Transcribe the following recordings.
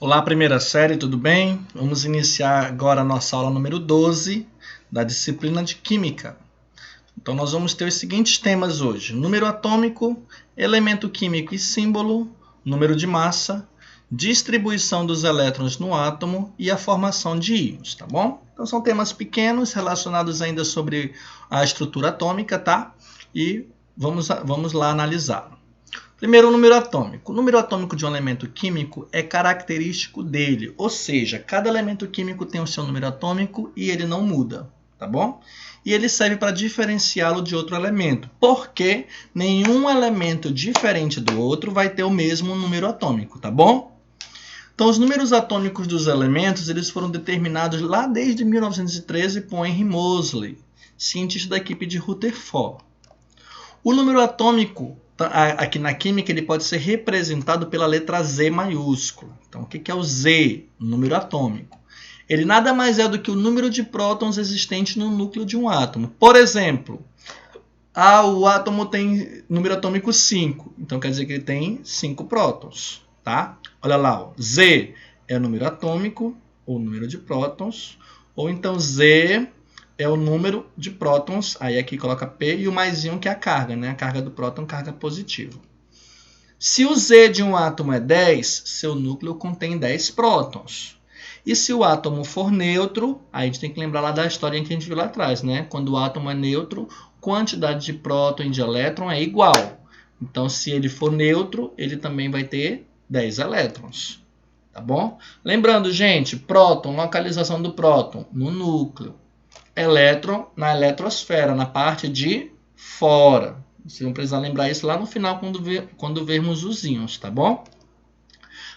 Olá, primeira série, tudo bem? Vamos iniciar agora a nossa aula número 12 da disciplina de Química. Então, nós vamos ter os seguintes temas hoje: número atômico, elemento químico e símbolo, número de massa, distribuição dos elétrons no átomo e a formação de íons, tá bom? Então, são temas pequenos relacionados ainda sobre a estrutura atômica, tá? E vamos lá analisá-lo. Primeiro, o número atômico. O número atômico de um elemento químico é característico dele, ou seja, cada elemento químico tem o seu número atômico e ele não muda, tá bom? E ele serve para diferenciá-lo de outro elemento, porque nenhum elemento diferente do outro vai ter o mesmo número atômico, tá bom? Então, os números atômicos dos elementos eles foram determinados lá desde 1913 por Henry Moseley, cientista da equipe de Rutherford. O número atômico, aqui na química, ele pode ser representado pela letra Z maiúscula. Então, o que é o Z? O número atômico. Ele nada mais é do que o número de prótons existentes no núcleo de um átomo. Por exemplo, o átomo tem número atômico 5. Então, quer dizer que ele tem 5 prótons. Tá? Olha lá, ó. Z é o número atômico, ou número de prótons. Ou então, Z é o número de prótons, aí aqui coloca P, e o mais íon que é a carga, né? A carga do próton, carga positiva. Se o Z de um átomo é 10, seu núcleo contém 10 prótons. E se o átomo for neutro, aí a gente tem que lembrar lá da historinha que a gente viu lá atrás, né? Quando o átomo é neutro, quantidade de próton e de elétron é igual. Então, se ele for neutro, ele também vai ter 10 elétrons. Tá bom? Lembrando, gente, próton, localização do próton no núcleo. Elétron na eletrosfera, na parte de fora. Vocês vão precisar lembrar isso lá no final quando vermos os íons, tá bom?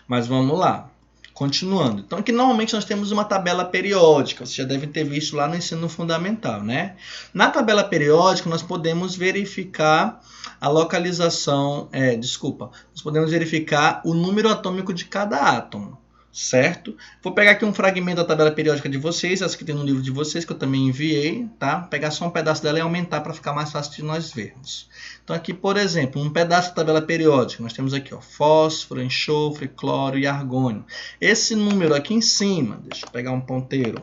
Mas vamos lá. Continuando. Então, aqui normalmente nós temos uma tabela periódica. Vocês já devem ter visto lá no ensino fundamental, né? Na tabela periódica, nós podemos verificar a localização... nós podemos verificar o número atômico de cada átomo. Certo? Vou pegar aqui um fragmento da tabela periódica de vocês, essa que tem no livro de vocês, que eu também enviei, tá? Vou pegar só um pedaço dela e aumentar para ficar mais fácil de nós vermos. Então aqui, por exemplo, um pedaço da tabela periódica, nós temos aqui, ó, fósforo, enxofre, cloro e argônio. Esse número aqui em cima, deixa eu pegar um ponteiro,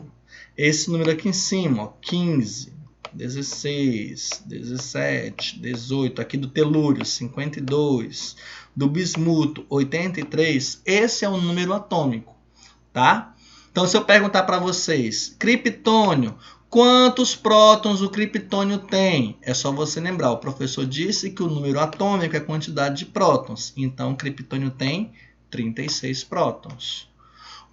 esse número aqui em cima, ó, 15, 16, 17, 18, aqui do telúrio, 52, do bismuto, 83, esse é o número atômico, tá? Então, se eu perguntar para vocês, criptônio, quantos prótons o criptônio tem? É só você lembrar, o professor disse que o número atômico é a quantidade de prótons, então o criptônio tem 36 prótons.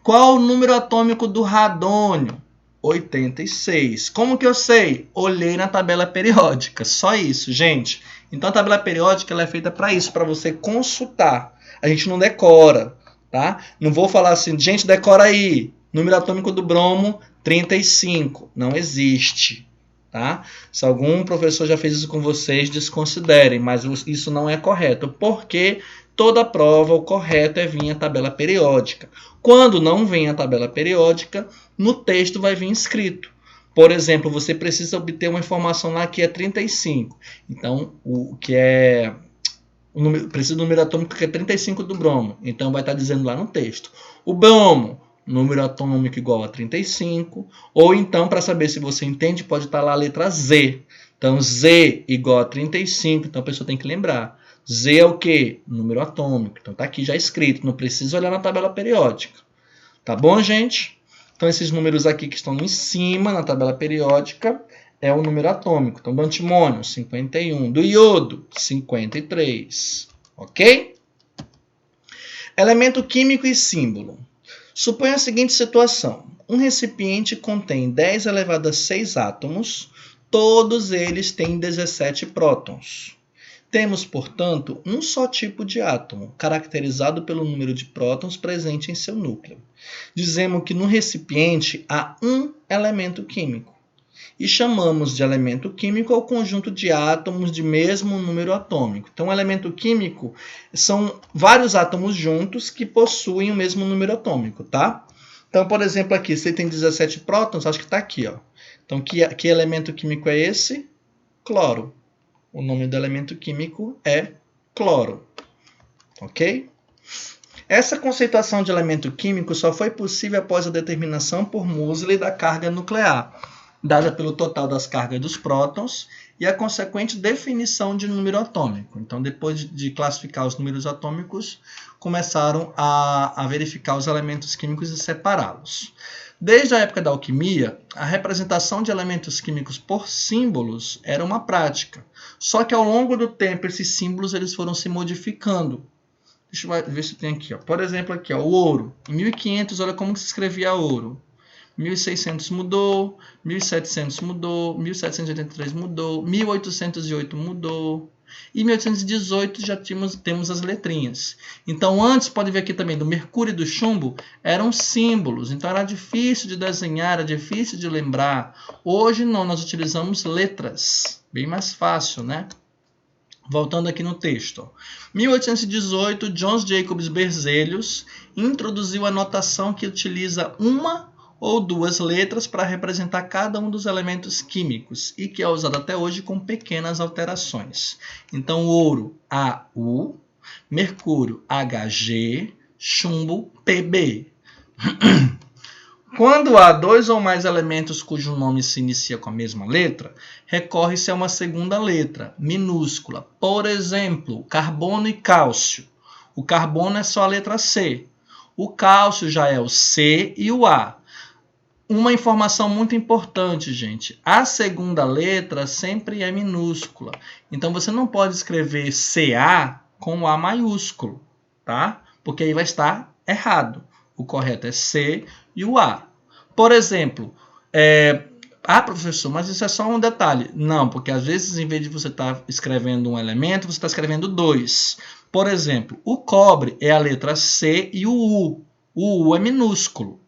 Qual o número atômico do radônio? 86. Como que eu sei? Olhei na tabela periódica. Só isso, gente. Então, a tabela periódica ela é feita para isso, para você consultar. A gente não decora, tá? Não vou falar assim, gente, decora aí. Número atômico do bromo, 35. Não existe, tá? Se algum professor já fez isso com vocês, desconsiderem, mas isso não é correto. Porque toda prova, o correto é vir a tabela periódica. Quando não vem a tabela periódica, no texto vai vir escrito. Por exemplo, você precisa obter uma informação lá que é 35. Então, precisa do número atômico que é 35 do bromo. Então, vai estar dizendo lá no texto. O bromo, número atômico igual a 35. Ou então, para saber se você entende, pode estar lá a letra Z. Então, Z igual a 35. Então, a pessoa tem que lembrar. Z é o quê? Número atômico. Então, está aqui já escrito. Não precisa olhar na tabela periódica. Tá bom, gente? Então, esses números aqui que estão em cima, na tabela periódica, é o número atômico. Então, do antimônio, 51. Do iodo, 53. Ok? Elemento químico e símbolo. Suponha a seguinte situação. Um recipiente contém 10 elevado a 6 átomos. Todos eles têm 17 prótons. Temos, portanto, um só tipo de átomo, caracterizado pelo número de prótons presente em seu núcleo. Dizemos que no recipiente há um elemento químico. E chamamos de elemento químico ao conjunto de átomos de mesmo número atômico. Então, o elemento químico são vários átomos juntos que possuem o mesmo número atômico, tá? Então, por exemplo, aqui, você tem 17 prótons, acho que está aqui, ó. Então, que elemento químico é esse? Cloro. O nome do elemento químico é cloro. Ok? Essa conceituação de elemento químico só foi possível após a determinação por Moseley da carga nuclear, dada pelo total das cargas dos prótons e a consequente definição de número atômico. Então, depois de classificar os números atômicos, começaram a verificar os elementos químicos e separá-los. Desde a época da alquimia, a representação de elementos químicos por símbolos era uma prática. Só que ao longo do tempo, esses símbolos eles foram se modificando. Deixa eu ver se tem aqui. Ó. Por exemplo, aqui, ó, o ouro. Em 1500, olha como se escrevia ouro. 1600 mudou, 1700 mudou, 1783 mudou, 1808 mudou. E em 1818 já temos as letrinhas. Então, antes, pode ver aqui também, do mercúrio e do chumbo, eram símbolos. Então, era difícil de desenhar, era difícil de lembrar. Hoje, não, nós utilizamos letras. Bem mais fácil, né? Voltando aqui no texto. 1818, John Jacobs Berzelius introduziu a notação que utiliza uma ou duas letras para representar cada um dos elementos químicos e que é usado até hoje com pequenas alterações. Então, ouro, AU, mercúrio, HG, chumbo, PB. Quando há dois ou mais elementos cujo nome se inicia com a mesma letra, recorre-se a uma segunda letra, minúscula. Por exemplo, carbono e cálcio. O carbono é só a letra C. O cálcio já é o C e o A. Uma informação muito importante, gente. A segunda letra sempre é minúscula. Então, você não pode escrever CA com o A maiúsculo, tá? Porque aí vai estar errado. O correto é C e o A. Por exemplo, professor, mas isso é só um detalhe. Não, porque às vezes, em vez de você estar escrevendo um elemento, você está escrevendo dois. Por exemplo, o cobre é a letra C e o U. O U é minúsculo.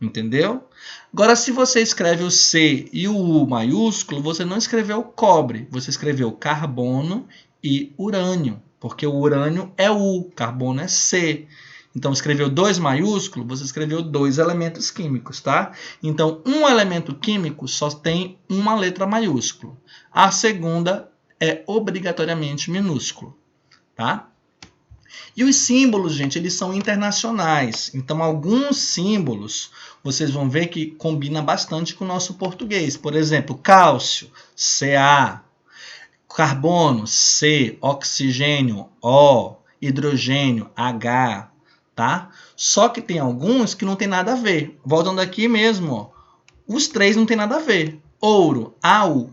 Entendeu? Agora, se você escreve o C e o U maiúsculo, você não escreveu cobre, você escreveu carbono e urânio, porque o urânio é U, carbono é C. Então, escreveu 2 maiúsculo, você escreveu 2 elementos químicos, tá? Então, um elemento químico só tem uma letra maiúscula. A segunda é obrigatoriamente minúsculo, tá? E os símbolos, gente, eles são internacionais. Então, alguns símbolos, vocês vão ver que combina bastante com o nosso português. Por exemplo, cálcio, Ca. Carbono, C. Oxigênio, O. Hidrogênio, H. Tá? Só que tem alguns que não tem nada a ver. Voltando aqui mesmo, ó. Os três não tem nada a ver. Ouro, AU.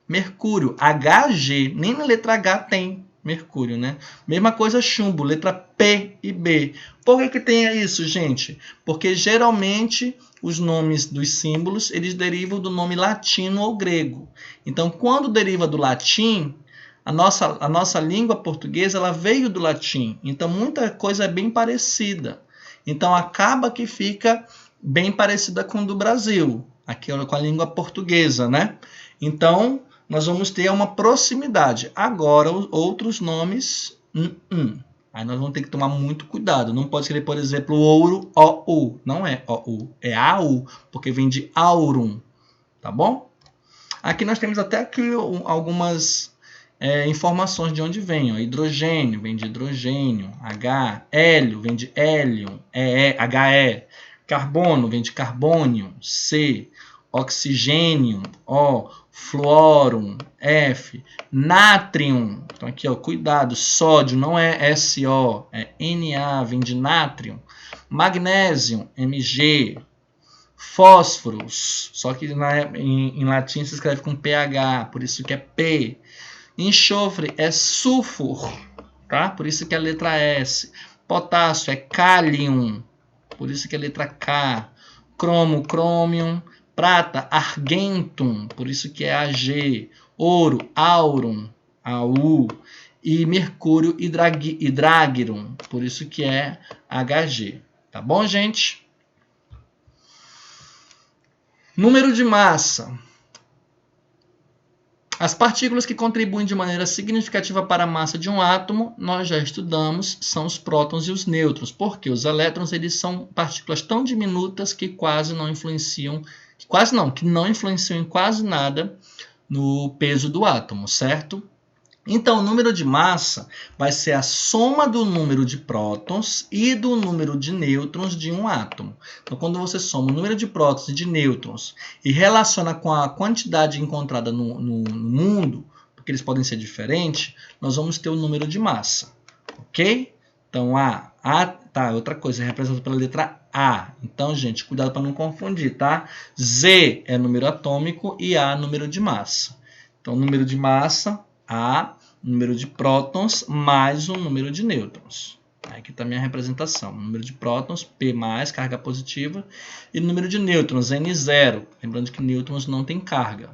Mercúrio, HG. Nem na letra H tem mercúrio, né? Mesma coisa chumbo, letra P e B. Por que tem isso, gente? Porque geralmente os nomes dos símbolos, eles derivam do nome latino ou grego. Então, quando deriva do latim, a nossa língua portuguesa ela veio do latim. Então, muita coisa é bem parecida. Então, acaba que fica bem parecida com o do Brasil, aqui com a língua portuguesa, né? Então, nós vamos ter uma proximidade. Agora, outros nomes, Aí nós vamos ter que tomar muito cuidado. Não pode escrever, por exemplo, ouro, OU. Não é OU, é AU, porque vem de aurum, tá bom? Aqui nós temos até aqui algumas informações de onde vem. Ó. Hidrogênio vem de hidrogênio, H. Hélio vem de hélium, HE. Carbono vem de carbônio, C. Oxigênio, O. Fluorum, F. Nátrium, então aqui, ó, cuidado, sódio não é SO, é Na, vem de nátrium. Magnésio, Mg. Fósforos, só que em latim se escreve com PH, por isso que é P. Enxofre é sulfur, tá? Por isso que é a letra S. Potássio é cálium, por isso que é a letra K. Cromo, crômium. Prata, argentum, por isso que é AG. Ouro, aurum, AU. E mercúrio, hidragirum, por isso que é HG. Tá bom, gente? Número de massa. As partículas que contribuem de maneira significativa para a massa de um átomo, nós já estudamos, são os prótons e os nêutrons, porque os elétrons eles são partículas tão diminutas que quase não influenciam, que não influenciam em quase nada no peso do átomo, certo? Então, o número de massa vai ser a soma do número de prótons e do número de nêutrons de um átomo. Então, quando você soma o número de prótons e de nêutrons e relaciona com a quantidade encontrada no mundo, porque eles podem ser diferentes, nós vamos ter o número de massa. Ok? Então, tá, outra coisa, é representado pela letra A. Então, gente, cuidado para não confundir, tá? Z é número atômico e A número de massa. Então, número de massa, A, número de prótons, mais o número de nêutrons. Aqui está a minha representação. Número de prótons, P+, carga positiva, e número de nêutrons, N0. Lembrando que nêutrons não tem carga.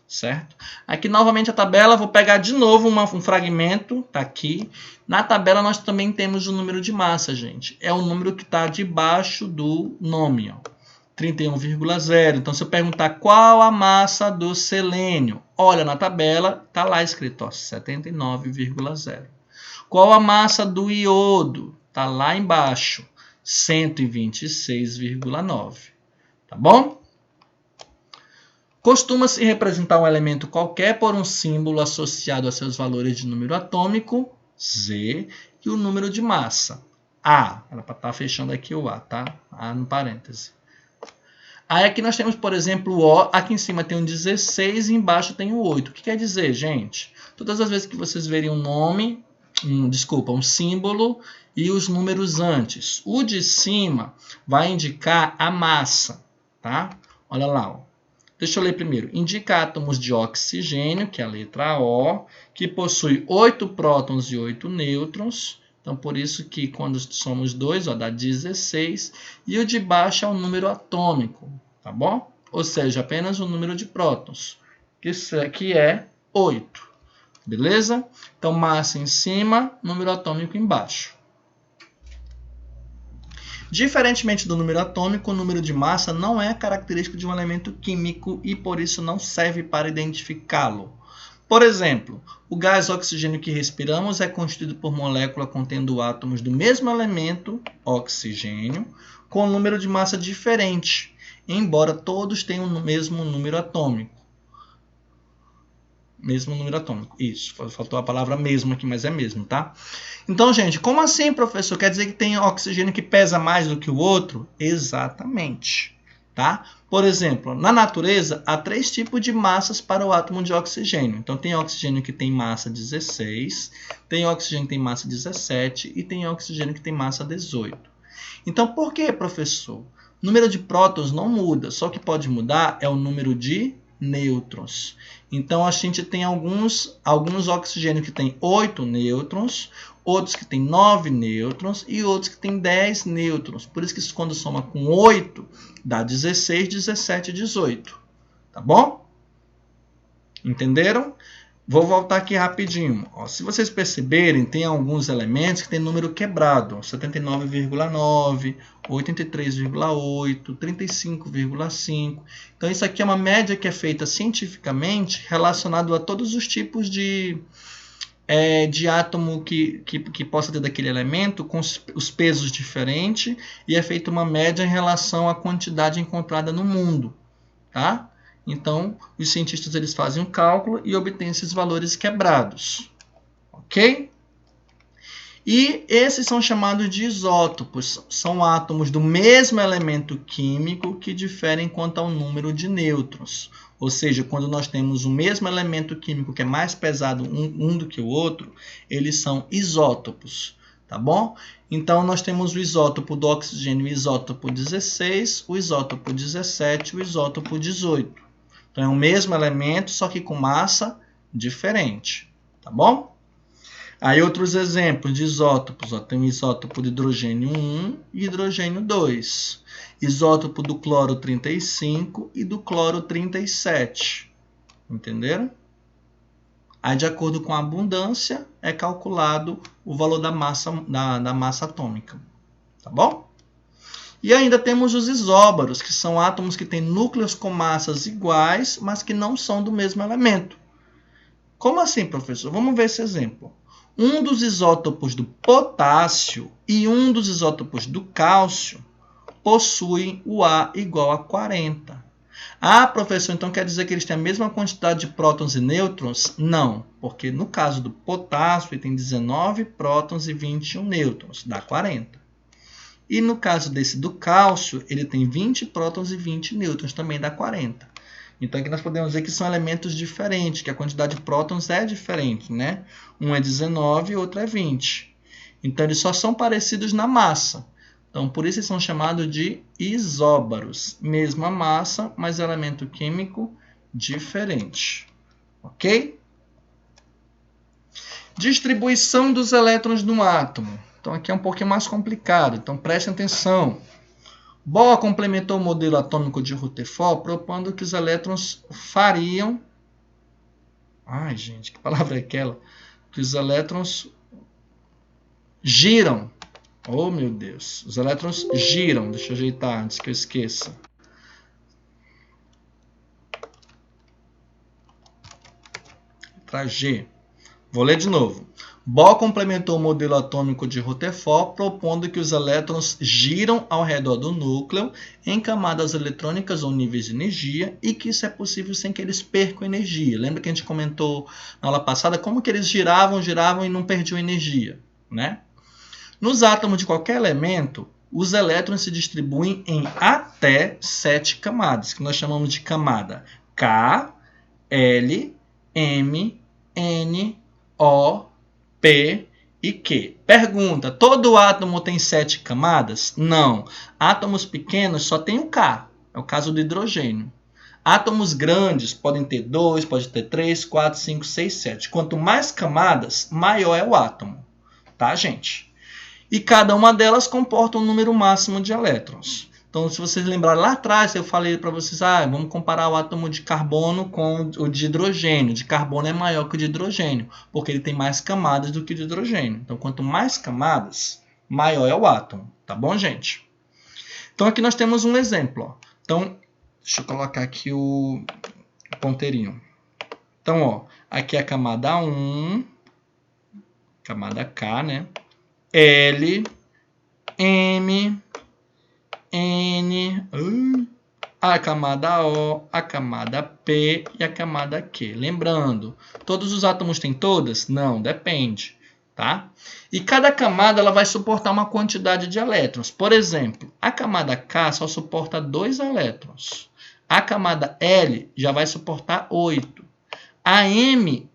Certo? Aqui novamente a tabela, vou pegar de novo um fragmento, tá aqui. Na tabela nós também temos o número de massa, gente. É o número que está debaixo do nome, ó. 31,0. Então, se eu perguntar qual a massa do selênio, olha na tabela, tá lá escrito, ó, 79,0. Qual a massa do iodo? Tá lá embaixo, 126,9. Tá bom? Costuma-se representar um elemento qualquer por um símbolo associado a seus valores de número atômico, Z, e o número de massa, A. Era para estar fechando aqui o A, tá? A no parêntese. Aí aqui nós temos, por exemplo, o O. Aqui em cima tem um 16 e embaixo tem um 8. O que quer dizer, gente? Todas as vezes que vocês verem um nome, um símbolo e os números antes. O de cima vai indicar a massa, tá? Olha lá, ó. Deixa eu ler primeiro. Indica átomos de oxigênio, que é a letra O, que possui 8 prótons e 8 nêutrons. Então, por isso que quando somos 2, ó, dá 16. E o de baixo é o número atômico, tá bom? Ou seja, apenas o número de prótons, que é 8. Beleza? Então, massa em cima, número atômico embaixo. Diferentemente do número atômico, o número de massa não é característico de um elemento químico e, por isso, não serve para identificá-lo. Por exemplo, o gás oxigênio que respiramos é constituído por molécula contendo átomos do mesmo elemento, oxigênio, com número de massa diferente, embora todos tenham o mesmo número atômico. Mesmo número atômico. Isso, faltou a palavra mesmo aqui, mas é mesmo, tá? Então, gente, como assim, professor? Quer dizer que tem oxigênio que pesa mais do que o outro? Exatamente, tá? Por exemplo, na natureza, há 3 tipos de massas para o átomo de oxigênio. Então, tem oxigênio que tem massa 16, tem oxigênio que tem massa 17 e tem oxigênio que tem massa 18. Então, por que, professor? O número de prótons não muda, só o que pode mudar é o número de nêutrons. Então, a gente tem alguns oxigênios que tem 8 nêutrons, outros que tem 9 nêutrons e outros que tem 10 nêutrons. Por isso que quando soma com 8, dá 16, 17 e 18. Tá bom? Entenderam? Vou voltar aqui rapidinho. Ó, se vocês perceberem, tem alguns elementos que tem número quebrado. 79,9, 83,8, 35,5. Então, isso aqui é uma média que é feita cientificamente relacionado a todos os tipos de átomo que possa ter daquele elemento, com os pesos diferentes, e é feita uma média em relação à quantidade encontrada no mundo. Tá? Então, os cientistas eles fazem um cálculo e obtêm esses valores quebrados. Ok? E esses são chamados de isótopos. São átomos do mesmo elemento químico que diferem quanto ao número de nêutrons. Ou seja, quando nós temos o mesmo elemento químico que é mais pesado um do que o outro, eles são isótopos. Tá bom? Então, nós temos o isótopo do oxigênio, o isótopo 16, o isótopo 17 e o isótopo 18. Então, é o mesmo elemento, só que com massa diferente. Tá bom? Aí, outros exemplos de isótopos. Ó, tem o isótopo de hidrogênio 1 e hidrogênio 2. Isótopo do cloro 35 e do cloro 37. Entenderam? Aí, de acordo com a abundância, é calculado o valor da massa atômica. Tá bom? E ainda temos os isóbaros, que são átomos que têm núcleos com massas iguais, mas que não são do mesmo elemento. Como assim, professor? Vamos ver esse exemplo. Um dos isótopos do potássio e um dos isótopos do cálcio possuem o A igual a 40. Ah, professor, então quer dizer que eles têm a mesma quantidade de prótons e nêutrons? Não, porque no caso do potássio ele tem 19 prótons e 21 nêutrons, dá 40. E no caso desse do cálcio, ele tem 20 prótons e 20 nêutrons, também dá 40. Então aqui nós podemos dizer que são elementos diferentes, que a quantidade de prótons é diferente, né? Um é 19 e outro é 20. Então eles só são parecidos na massa. Então por isso eles são chamados de isóbaros. Mesma massa, mas elemento químico diferente. Ok? Distribuição dos elétrons no átomo. Então aqui é um pouquinho mais complicado, então prestem atenção. Bohr complementou o modelo atômico de Rutherford propondo que os elétrons fariam... Ai, gente, que palavra é aquela? Que os elétrons giram. Oh, meu Deus. Os elétrons giram. Deixa eu ajeitar antes que eu esqueça. Letra G. Vou ler de novo. Bohr complementou o modelo atômico de Rutherford, propondo que os elétrons giram ao redor do núcleo em camadas eletrônicas ou níveis de energia e que isso é possível sem que eles percam energia. Lembra que a gente comentou na aula passada como que eles giravam e não perdiam energia, né? Nos átomos de qualquer elemento, os elétrons se distribuem em até 7 camadas, que nós chamamos de camada K, L, M, N, O, P e Q. Pergunta, todo átomo tem 7 camadas? Não. Átomos pequenos só tem o K. É o caso do hidrogênio. Átomos grandes podem ter 2, pode ter 3, 4, 5, 6, 7. Quanto mais camadas, maior é o átomo. Tá, gente? E cada uma delas comporta um número máximo de elétrons. Então, se vocês lembrarem lá atrás, eu falei para vocês, vamos comparar o átomo de carbono com o de hidrogênio. De carbono é maior que o de hidrogênio, porque ele tem mais camadas do que o de hidrogênio. Então, quanto mais camadas, maior é o átomo. Tá bom, gente? Então, aqui nós temos um exemplo. Ó. Então, deixa eu colocar aqui o ponteirinho. Então, ó, aqui é a camada 1, camada K, né? L, M, N, a camada O, a camada P e a camada Q. Lembrando, todos os átomos têm todas? Não, depende. Tá? E cada camada ela vai suportar uma quantidade de elétrons. Por exemplo, a camada K só suporta 2 elétrons. A camada L já vai suportar 8. A M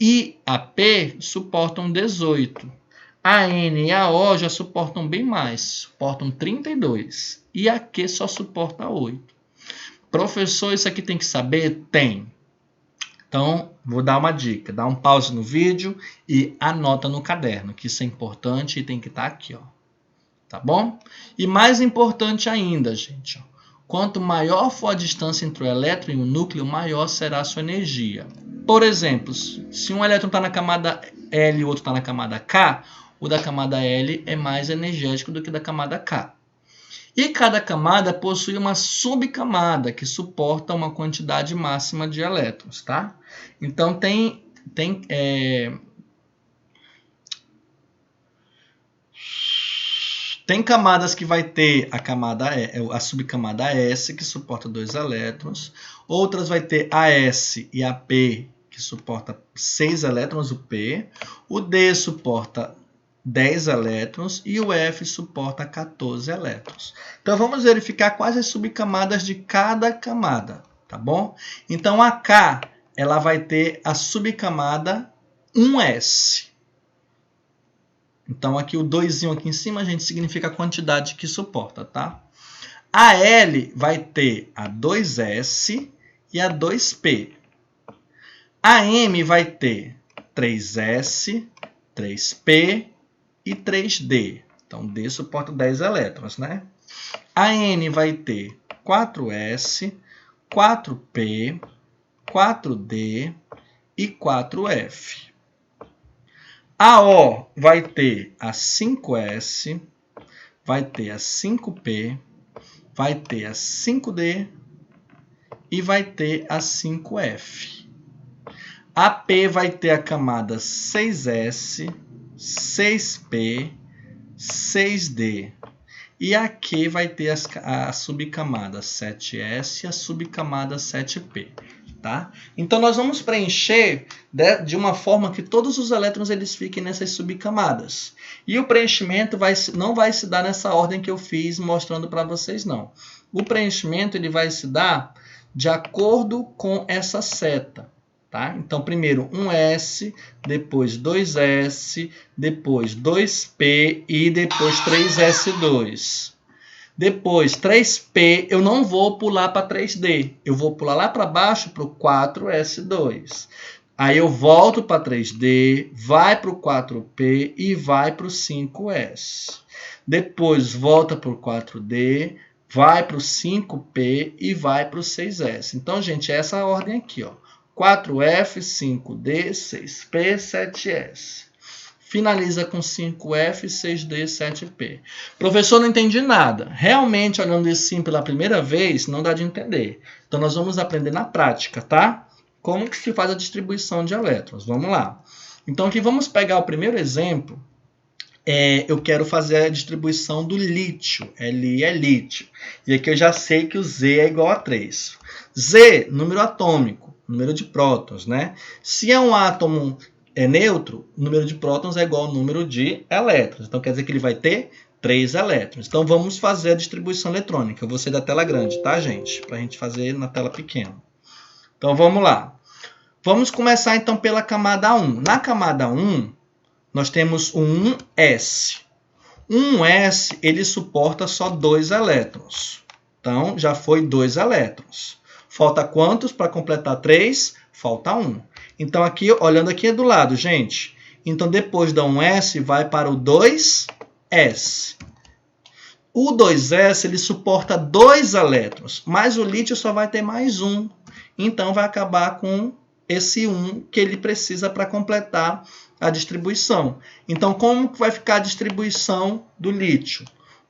e a P suportam 18. A N e a O já suportam bem mais, suportam 32. E a Q só suporta 8. Professor, isso aqui tem que saber? Tem. Então, vou dar uma dica. Dá um pause no vídeo e anota no caderno, que isso é importante e tem que estar aqui. Ó. Tá bom? E mais importante ainda, gente. Ó, quanto maior for a distância entre o elétron e o núcleo, maior será a sua energia. Por exemplo, se um elétron está na camada L e o outro está na camada K, o da camada L é mais energético do que o da camada K. E cada camada possui uma subcamada que suporta uma quantidade máxima de elétrons, tá? Então tem camadas que vai ter a subcamada S, que suporta 2 elétrons. Outras vai ter a S e a P, que suporta 6 elétrons, o P. O D suporta 10 elétrons e o F suporta 14 elétrons. Então, vamos verificar quais as subcamadas de cada camada, tá bom? Então, a K, ela vai ter a subcamada 1s. Então, aqui o 2 aqui em cima, a gente significa a quantidade que suporta, tá? A L vai ter a 2s e a 2p. A M vai ter 3s, 3p e 3D. Então, D suporta 10 elétrons, né? A N vai ter 4S, 4P, 4D e 4F. A O vai ter a 5S, vai ter a 5P, vai ter a 5D e vai ter a 5F. A P vai ter a camada 6S, 6P, 6D. E aqui vai ter a subcamada 7s e a subcamada 7p. Tá? Então, nós vamos preencher de uma forma que todos os elétrons eles fiquem nessas subcamadas. E o preenchimento não vai se dar nessa ordem que eu fiz mostrando para vocês, não. O preenchimento ele vai se dar de acordo com essa seta. Tá? Então, primeiro 1s, depois 2s, depois 2p e depois 3s2. Depois, 3p, eu não vou pular para 3d. Eu vou pular lá para baixo para o 4s2. Aí eu volto para 3d, vai para o 4p e vai para o 5s. Depois, volta para o 4d, vai para o 5p e vai para o 6s. Então, gente, é essa ordem aqui, ó. 4f, 5d, 6p, 7s. Finaliza com 5f, 6d, 7p. Professor, não entendi nada. Realmente, olhando isso sim pela primeira vez, não dá de entender. Então, nós vamos aprender na prática, tá? Como que se faz a distribuição de elétrons. Vamos lá. Então, aqui vamos pegar o primeiro exemplo. Eu quero fazer a distribuição do lítio. Li é lítio. E aqui eu já sei que o Z é igual a 3. Z, número atômico, número de prótons, né? Se é um átomo neutro, o número de prótons é igual ao número de elétrons. Então, quer dizer que ele vai ter 3 elétrons. Então, vamos fazer a distribuição eletrônica. Eu vou ser da tela grande, tá, gente? Para a gente fazer na tela pequena. Então, vamos lá. Vamos começar, então, pela camada 1. Na camada 1, nós temos o 1s. O 1s, ele suporta só 2 elétrons. Então, já foi 2 elétrons. Falta quantos para completar 3? Falta 1. Então, aqui, olhando aqui do lado, gente. Então, depois da 1s, vai para o 2s. O 2s, ele suporta 2 elétrons, mas o lítio só vai ter mais 1. Então, vai acabar com esse 1 que ele precisa para completar a distribuição. Então, como que vai ficar a distribuição do lítio?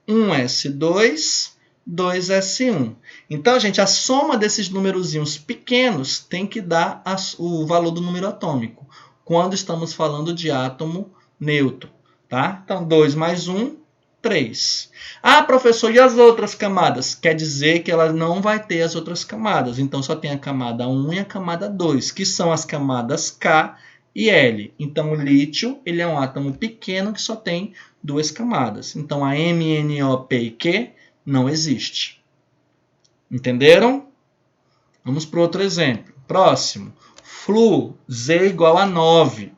1s2, 2s1. Então, gente, a soma desses numerozinhos pequenos tem que dar o valor do número atômico, quando estamos falando de átomo neutro. Tá? Então, 2 mais 1, 3. Ah, professor, e as outras camadas? Quer dizer que ela não vai ter as outras camadas. Então, só tem a camada 1 e a camada 2, que são as camadas K e L. Então, o lítio ele é um átomo pequeno que só tem 2 camadas. Então, a M, N, O, P e Q não existe. Entenderam? Vamos para outro exemplo. Próximo. Flu, Z igual a 9.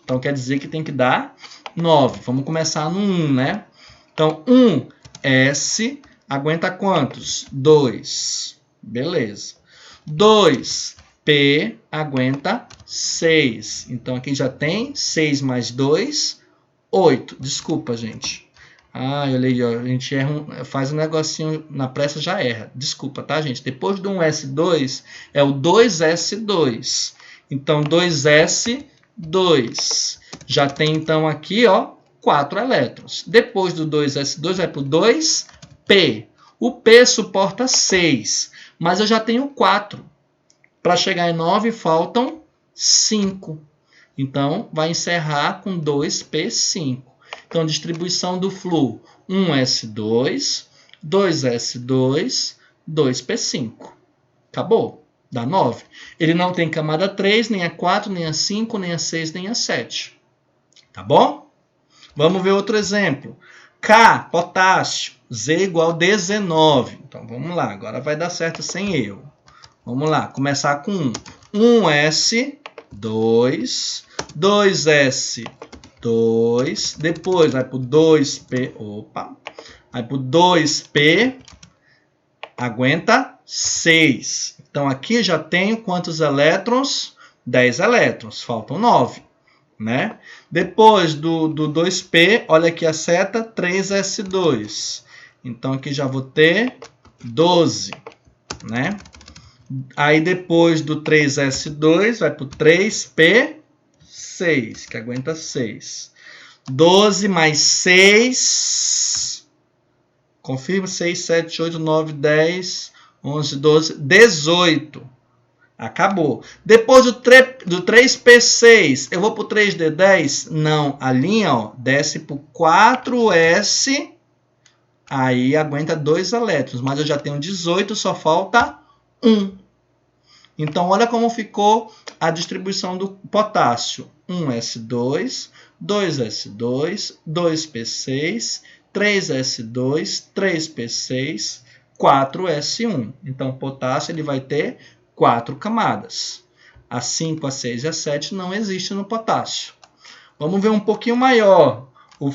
Então, quer dizer que tem que dar 9. Vamos começar no 1, né? Então, 1s aguenta quantos? 2. Beleza. 2p aguenta 6. Então, aqui já tem 6 mais 2, 8. Desculpa, gente. Olha aí, ó, a gente faz um negocinho na pressa, já erra. Desculpa, tá, gente? Depois do 1s2 é o 2s2. Então, 2s2. Já tem, então, aqui, ó, 4 elétrons. Depois do 2s2 vai para o 2p. O P suporta 6, mas eu já tenho 4. Para chegar em 9, faltam 5. Então, vai encerrar com 2p5. Então, distribuição do flu, 1s2, 2s2, 2p5. Acabou. Dá 9. Ele não tem camada 3, nem a 4, nem a 5, nem a 6, nem a 7. Tá bom? Vamos ver outro exemplo. K, potássio, Z igual a 19. Então, vamos lá. Agora vai dar certo sem erro. Vamos lá. Começar com 1s, 2, 2s, 2, depois vai para o 2p, vai para o 2p, aguenta 6. Então, aqui já tenho quantos elétrons? 10 elétrons, faltam 9, né? Depois do 2p, olha aqui a seta, 3s2. Então, aqui já vou ter 12, né? Aí, depois do 3s2, vai para o 3p, 6, que aguenta 6. 12 mais 6. Confirma. 6, 7, 8, 9, 10, 11, 12, 18. Acabou. Depois do 3p6, eu vou para o 3d10? Não. A linha, ó, desce para o 4s2. Aí aguenta 2 elétrons, mas eu já tenho 18, só falta 1. Então, olha como ficou a distribuição do potássio. 1s2, 2s2, 2p6, 3s2, 3p6, 4s1. Então, o potássio ele vai ter 4 camadas. A 5, a 6 e a 7 não existe no potássio. Vamos ver um pouquinho maior. O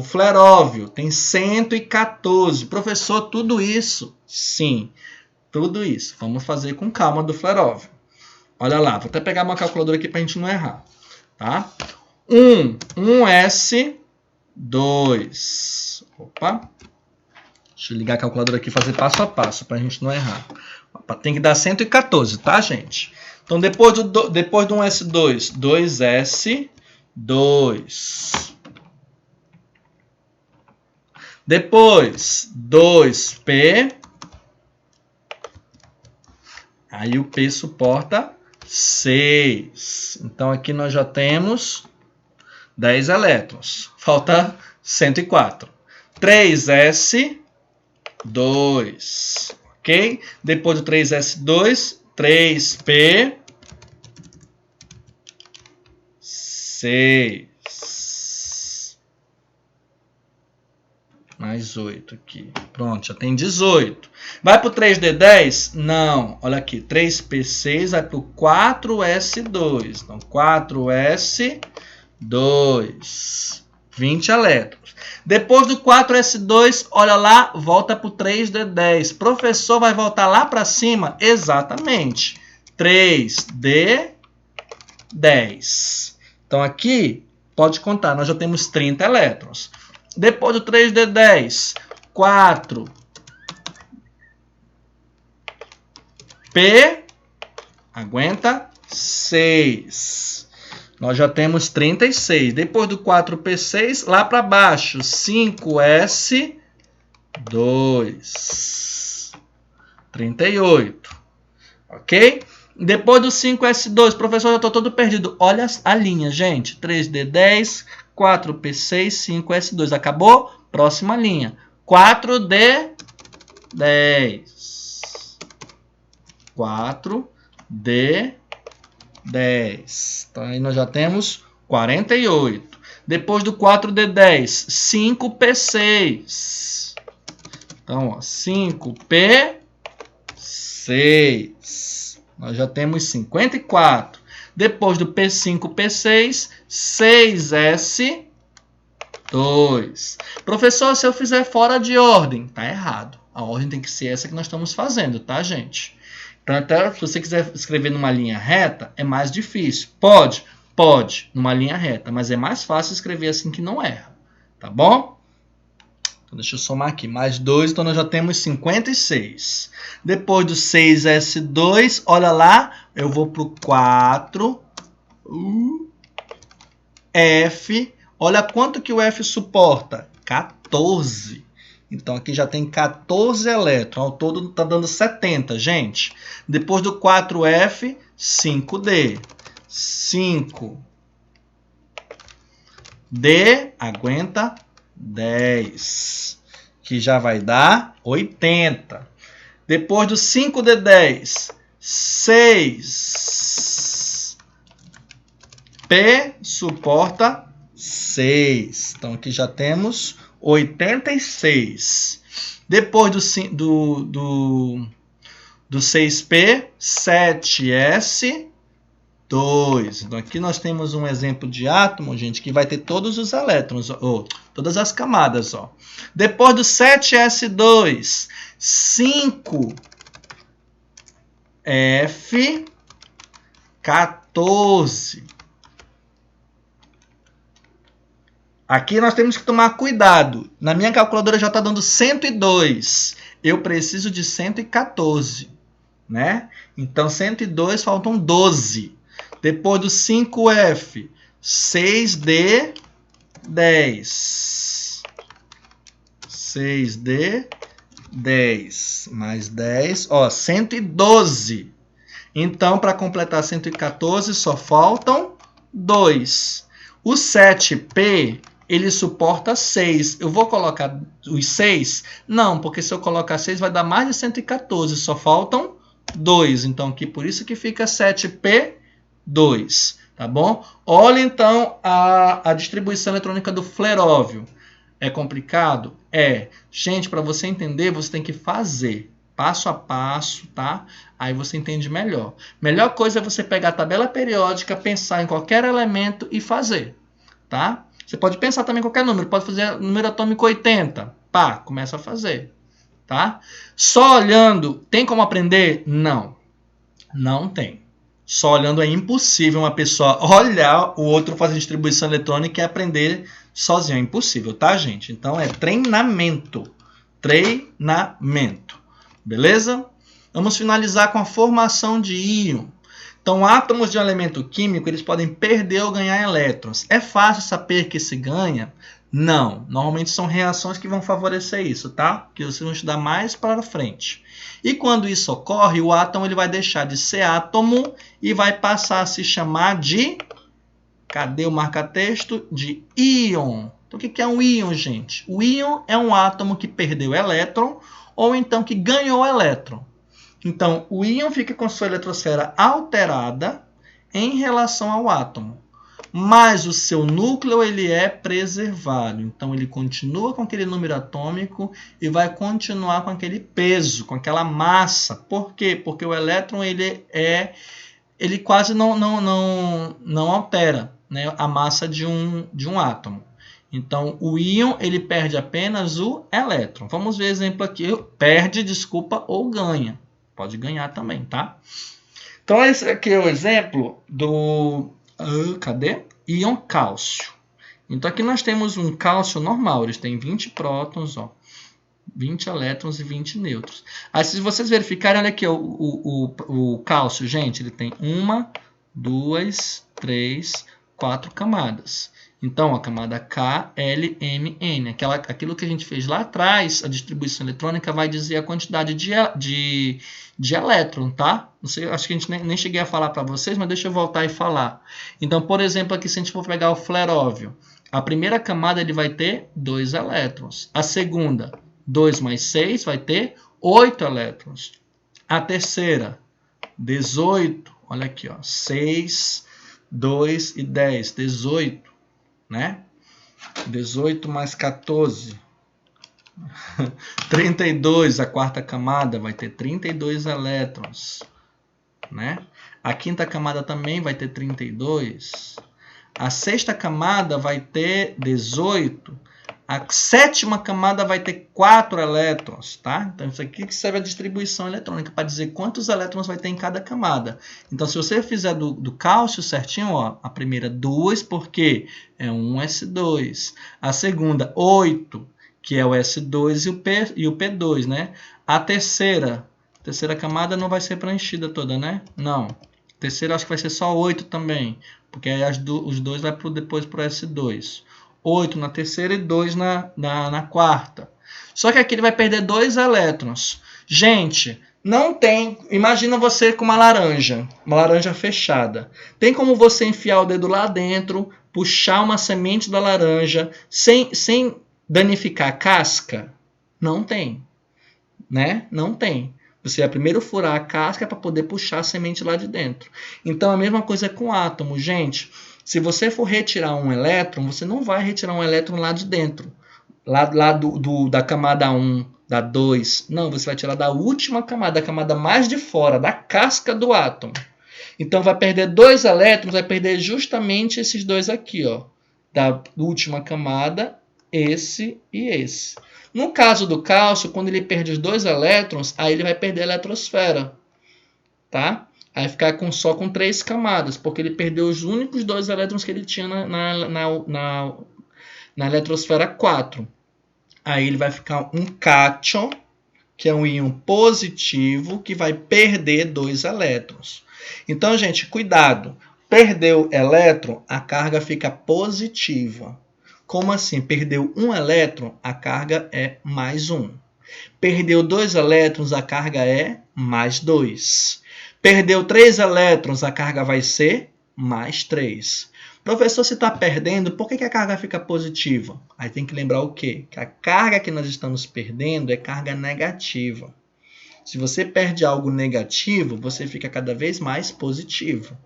fleróvio tem 114. Professor, tudo isso? Sim, tudo isso. Vamos fazer com calma do fleróvio. Olha lá, vou até pegar uma calculadora aqui para a gente não errar. Tá? 1s2. Opa. Deixa eu ligar a calculadora aqui e fazer passo a passo para a gente não errar. Tem que dar 114, tá, gente? Então, depois do 1s2, 2s2. Depois, 2p. Aí o P suporta 6. Então, aqui nós já temos 10 elétrons. Falta 104. 3s2. Ok? Depois do 3s2, 3p. 6. Mais 8 aqui. Pronto, já tem 18. Vai para o 3d10? Não. Olha aqui. 3p6 vai para o 4s2. Então, 4s2. 20 elétrons. Depois do 4s2, olha lá, volta para o 3d10. Professor, vai voltar lá para cima? Exatamente. 3d10. Então, aqui, pode contar, nós já temos 30 elétrons. Depois do 3d10, 4p, aguenta, 6. Nós já temos 36. Depois do 4p6, lá para baixo, 5s2, 38. Ok? Depois do 5s2, professor, eu estou todo perdido. Olha a linha, gente. 3d10, 4p6, 5s2. Acabou? Próxima linha. 4d10. 4d10. Então, aí nós já temos 48. Depois do 4d10, 5p6. Então, ó, 5p6. Nós já temos 54. Depois do P5, P6, 6S2. Professor, se eu fizer fora de ordem, tá errado. A ordem tem que ser essa que nós estamos fazendo, tá, gente? Então, até se você quiser escrever numa linha reta, é mais difícil. Pode, numa linha reta, mas é mais fácil escrever assim que não erra. Tá bom? Então, deixa eu somar aqui. Mais 2, então nós já temos 56. Depois do 6S2, olha lá, eu vou para o 4F. Olha quanto que o F suporta. 14. Então, aqui já tem 14 elétrons. Ao todo está dando 70, gente. Depois do 4F, 5D. 5D aguenta 10. Que já vai dar 80. Depois do 5D10, 6P suporta 6. Então, aqui já temos 86. Depois do 6P, 7S2. Então, aqui nós temos um exemplo de átomo, gente, que vai ter todos os elétrons, ou todas as camadas. Ó. Depois do 7S2, 5F14. Aqui nós temos que tomar cuidado. Na minha calculadora já está dando 102. Eu preciso de 114. Né? Então, 102 faltam 12. Depois do 5F, 6D10. 6D10 mais 10, ó, 112. Então, para completar 114, só faltam 2. O 7P, ele suporta 6. Eu vou colocar os 6? Não, porque se eu colocar 6 vai dar mais de 114, só faltam 2. Então, aqui por isso que fica 7P2, tá bom? Olha, então, a distribuição eletrônica do fleróvio. É complicado? É. Gente, para você entender, você tem que fazer passo a passo, tá? Aí você entende melhor. Melhor coisa é você pegar a tabela periódica, pensar em qualquer elemento e fazer, tá? Você pode pensar também em qualquer número, pode fazer número atômico 80. Pá, começa a fazer, tá? Só olhando, tem como aprender? Não. Não tem. Só olhando é impossível uma pessoa olhar o outro fazer distribuição eletrônica e aprender sozinho. É impossível, tá, gente? Então é treinamento. Treinamento. Beleza? Vamos finalizar com a formação de íon. Então, átomos de um elemento químico, eles podem perder ou ganhar elétrons. É fácil saber que se ganha? Não. Normalmente são reações que vão favorecer isso, tá? Que vocês vão estudar mais para frente. E quando isso ocorre, o átomo ele vai deixar de ser átomo e vai passar a se chamar de... Cadê o marca-texto? De íon. Então, o que é um íon, gente? O íon é um átomo que perdeu elétron ou então que ganhou elétron. Então, o íon fica com sua eletrosfera alterada em relação ao átomo. Mas o seu núcleo ele é preservado. Então, ele continua com aquele número atômico e vai continuar com aquele peso, com aquela massa. Por quê? Porque o elétron ele quase não altera, né, a massa de um átomo. Então, o íon ele perde apenas o elétron. Vamos ver exemplo aqui. Perde, desculpa, ou ganha. Pode ganhar também, tá? Então, esse aqui é o exemplo do... cadê? Íon cálcio. Então, aqui nós temos um cálcio normal. Eles têm 20 prótons, ó, 20 elétrons e 20 nêutrons. Aí, se vocês verificarem, olha aqui, o cálcio, gente, ele tem 1, 2, 3, 4 camadas. Então, a camada K, L, M, N. Aquilo que a gente fez lá atrás, a distribuição eletrônica vai dizer a quantidade de elétron, tá? Não sei, acho que a gente nem cheguei a falar para vocês, mas deixa eu voltar e falar. Então, por exemplo, aqui se a gente for pegar o fleróvio, a primeira camada ele vai ter 2 elétrons. A segunda, 2 mais 6, vai ter 8 elétrons. A terceira, 18. Olha aqui, ó, 6, 2 e 10, 18. Né? 18 mais 14. 32, a quarta camada vai ter 32 elétrons. Né? A quinta camada também vai ter 32. A sexta camada vai ter 18. A sétima camada vai ter 4 elétrons, tá? Então, isso aqui que serve a distribuição eletrônica, para dizer quantos elétrons vai ter em cada camada. Então, se você fizer do cálcio certinho, ó, a primeira 2, porque é um S2. A segunda, 8, que é o S2 e o P2, né? A terceira camada não vai ser preenchida toda, né? Não. A terceira acho que vai ser só 8 também, porque aí os dois vai depois para o S2. 8 na terceira e 2 na quarta. Só que aqui ele vai perder 2 elétrons. Gente, não tem... Imagina você com uma laranja fechada. Tem como você enfiar o dedo lá dentro, puxar uma semente da laranja sem danificar a casca? Não tem. Né? Não tem. Você vai primeiro furar a casca para poder puxar a semente lá de dentro. Então, a mesma coisa com o átomo, gente. Se você for retirar um elétron, você não vai retirar um elétron lá de dentro. Lá da camada 1, da 2. Não, você vai tirar da última camada, da camada mais de fora, da casca do átomo. Então, vai perder 2 elétrons, vai perder justamente esses dois aqui, ó. Da última camada, esse e esse. No caso do cálcio, quando ele perde os 2 elétrons, aí ele vai perder a eletrosfera. Tá? Aí ficar só com 3 camadas, porque ele perdeu os únicos 2 elétrons que ele tinha na eletrosfera 4. Aí ele vai ficar um cátion, que é um íon positivo, que vai perder 2 elétrons. Então, gente, cuidado. Perdeu elétron, a carga fica positiva. Como assim? Perdeu 1 elétron, a carga é mais 1. Perdeu 2 elétrons, a carga é mais 2. Perdeu 3 elétrons, a carga vai ser mais 3. Professor, se está perdendo, por que a carga fica positiva? Aí tem que lembrar o quê? Que a carga que nós estamos perdendo é carga negativa. Se você perde algo negativo, você fica cada vez mais positivo.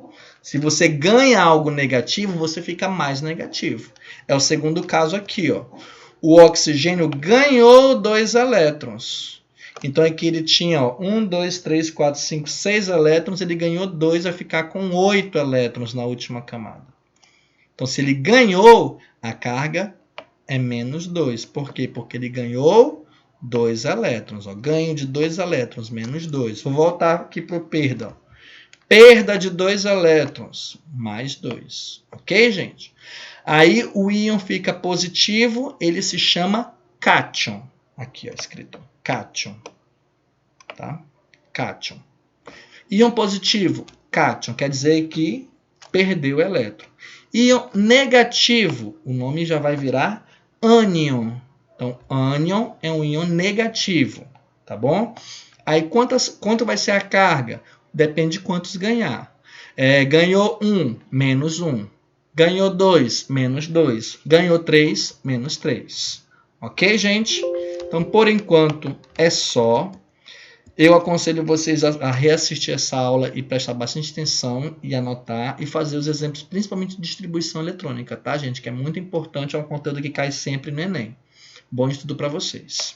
Se você ganha algo negativo, você fica mais negativo. É o segundo caso aqui, ó. O oxigênio ganhou 2 elétrons. Então aqui ele tinha 1, 2, 3, 4, 5, 6 elétrons, ele ganhou 2, vai ficar com 8 elétrons na última camada. Então se ele ganhou, a carga é menos 2. Por quê? Porque ele ganhou 2 elétrons. Ó. Ganho de 2 elétrons, menos 2. Vou voltar aqui para o perda. Ó. Perda de 2 elétrons, mais 2. Ok, gente? Aí o íon fica positivo, ele se chama cátion. Aqui, ó, escrito cátion. Tá? Cátion. Íon positivo, cátion, quer dizer que perdeu o elétron. Íon negativo, o nome já vai virar ânion. Então, ânion é um íon negativo, tá bom? Aí, quanto vai ser a carga? Depende de quantos ganhar. Ganhou 1, menos 1. Ganhou 2, menos 2. Ganhou 3, menos 3. Ok, gente? Então, por enquanto, é só. Eu aconselho vocês a reassistir essa aula e prestar bastante atenção e anotar e fazer os exemplos, principalmente de distribuição eletrônica, tá, gente? Que é muito importante, é um conteúdo que cai sempre no Enem. Bom estudo para vocês.